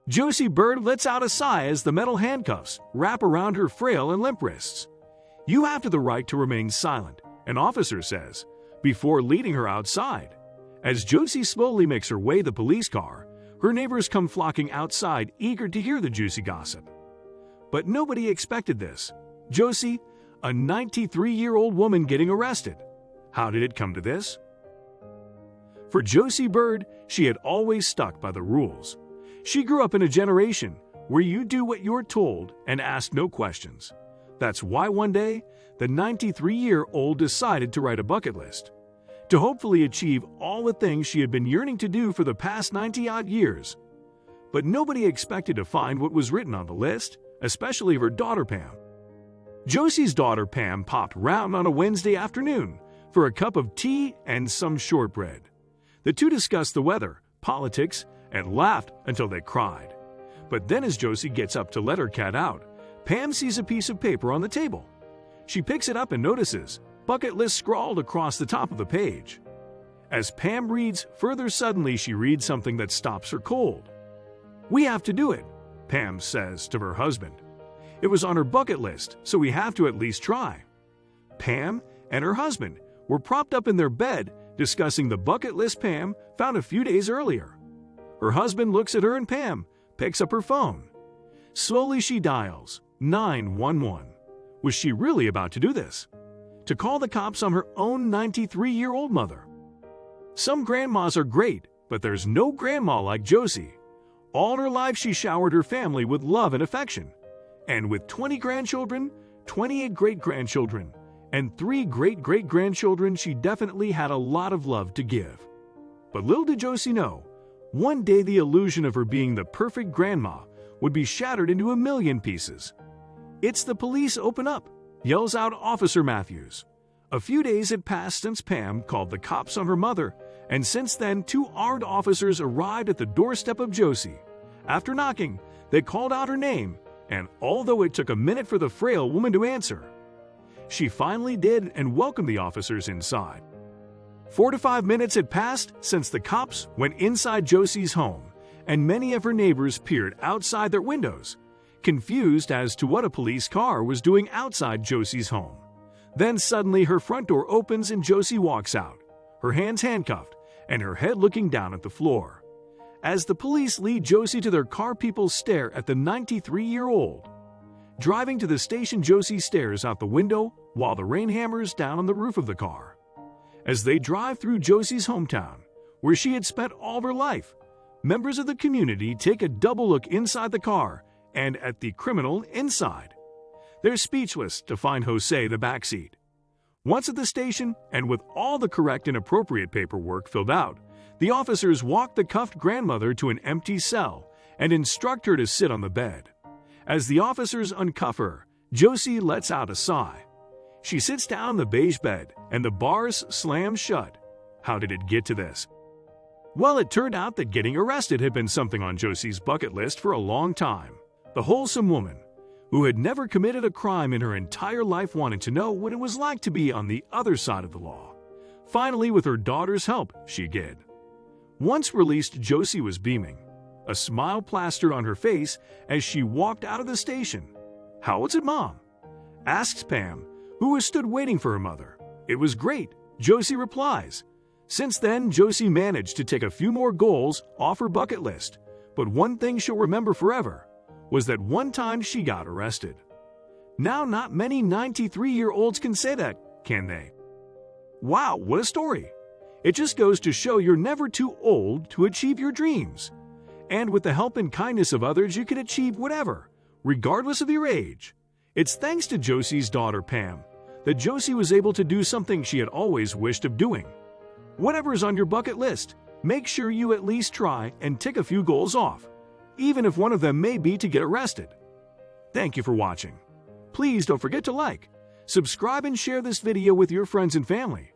Josie Bird lets out a sigh as the metal handcuffs wrap around her frail and limp wrists. "You have the right to remain silent," an officer says, before leading her outside. As Josie slowly makes her way to the police car, her neighbors come flocking outside, eager to hear the juicy gossip. But nobody expected this. Josie, a 93-year-old woman, getting arrested. How did it come to this? For Josie Bird, she had always stuck by the rules. She grew up in a generation where you do what you're told and ask no questions. That's why one day, the 93-year-old decided to write a bucket list, to hopefully achieve all the things she had been yearning to do for the past 90-odd years. But nobody expected to find what was written on the list, especially her daughter Pam. Josie's daughter Pam popped round on a Wednesday afternoon for a cup of tea and some shortbread. The two discussed the weather, politics, and laughed until they cried. But then as Josie gets up to let her cat out, Pam sees a piece of paper on the table. She picks it up and notices bucket list scrawled across the top of the page. As Pam reads further, suddenly she reads something that stops her cold. "We have to do it," Pam says to her husband. "It was on her bucket list, so we have to at least try." Pam and her husband were propped up in their bed discussing the bucket list Pam found a few days earlier. Her husband looks at her and Pam picks up her phone. Slowly she dials 911. Was she really about to do this? To call the cops on her own 93-year-old mother? Some grandmas are great, but there's no grandma like Josie. All her life she showered her family with love and affection. And with 20 grandchildren, 28 great-grandchildren, and 3 great-great-grandchildren, she definitely had a lot of love to give. But little did Josie know, one day the illusion of her being the perfect grandma would be shattered into a million pieces. "It's the police, open up," yells out Officer Matthews. A few days had passed since Pam called the cops on her mother, and since then 2 armed officers arrived at the doorstep of Josie. After knocking, they called out her name, and although it took a minute for the frail woman to answer, she finally did and welcomed the officers inside. 4 to 5 minutes had passed since the cops went inside Josie's home, and many of her neighbors peered outside their windows, confused as to what a police car was doing outside Josie's home. Then suddenly her front door opens and Josie walks out, her hands handcuffed and her head looking down at the floor. As the police lead Josie to their car, people stare at the 93-year-old. Driving to the station, Josie stares out the window while the rain hammers down on the roof of the car. As they drive through Josie's hometown, where she had spent all of her life, members of the community take a double look inside the car and at the criminal inside. They're speechless to find Jose in the backseat. Once at the station, and with all the correct and appropriate paperwork filled out, the officers walk the cuffed grandmother to an empty cell and instruct her to sit on the bed. As the officers uncuff her, Josie lets out a sigh. She sits down on the beige bed, and the bars slam shut. How did it get to this? Well, it turned out that getting arrested had been something on Josie's bucket list for a long time. The wholesome woman, who had never committed a crime in her entire life, wanted to know what it was like to be on the other side of the law. Finally, with her daughter's help, she did. Once released, Josie was beaming, a smile plastered on her face as she walked out of the station. "How was it, Mom?" asks Pam, who has stood waiting for her mother. "It was great," Josie replies. Since then, Josie managed to take a few more goals off her bucket list, but one thing she'll remember forever was that one time she got arrested. Now, not many 93-year-olds can say that, can they? Wow, what a story! It just goes to show you're never too old to achieve your dreams. And with the help and kindness of others, you can achieve whatever, regardless of your age. It's thanks to Josie's daughter, Pam, that Josie was able to do something she had always wished of doing. Whatever is on your bucket list, make sure you at least try and tick a few goals off, even if one of them may be to get arrested. Thank you for watching. Please don't forget to like, subscribe, and share this video with your friends and family.